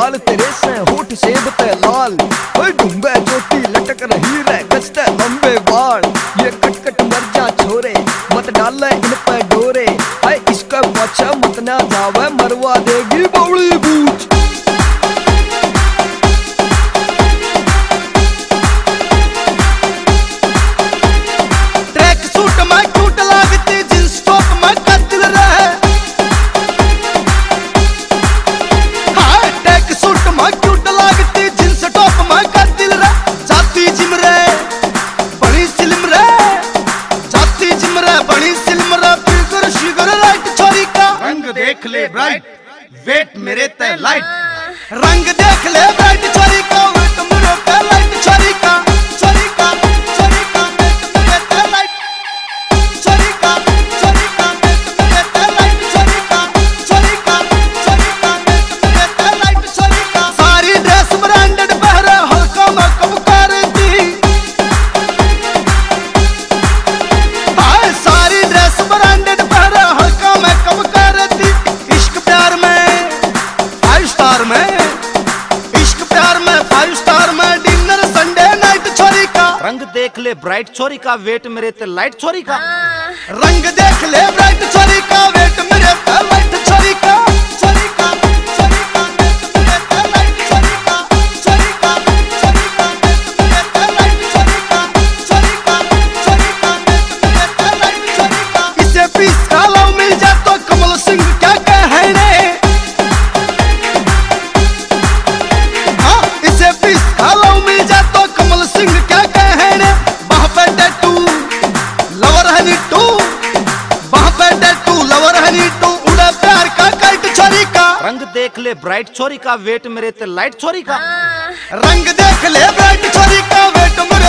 गाल तेरे से होठ सेब ते लाल, ओए ढूंबे चोटी लटक रही रे गजते लंबे बाल। ये कटकट मर जा छोरे मत डाले इन पे डोरे, हाय इसका पाछा मत ना जावे मरवा देगी बौली बूझ। देख ले ब्राइट वेट मेरे ते लाइट, रंग देख ले ब्राइट छोरी का वेट मेरे ते लाइट, छोरी का छोरी का छोरी का वेट मेरे ते लाइट, छोरी का छोरी का वेट मेरे ते लाइट, छोरी का छोरी का छोरी का वेट मेरे ते लाइट, छोरी का। सारी ड्रेस ब्रांडेड पहरे हल्का मेकअप करती, हाय सारी ड्रेस ब्रांडेड पहरे हल्का मेकअप करती। इश्क प्यार में 5 स्टार में डिनर संडे नाइट, छोरी का रंग देख ले ब्राइट छोरी का वेट मेरे ते लाइट, छोरी का रंग देख ले ब्राइट छोरी का वेट मेरे ते लाइट, छोरी का छोरी का छोरी का वेट मेरे ते लाइट, छोरी का छोरी का छोरी का वेट मेरे ते लाइट, छोरी का छोरी का छोरी का वेट मेरे ते लाइट, छोरी का। इसे पीस का लव मिल जाए तो कमल सिंह क्या कहने, हेलो मिल जा तो कमल सिंह क्या कहने। बाह पे टैटू लवर है नीटू, बाह पे टैटू लवर है नीटू, उड़ा प्यार का काइट, छोरी का रंग देख ले ब्राइट छोरी का वेट मेरे ते लाइट, छोरी का रंग देख ले ब्राइट छोरी का वेट मेरे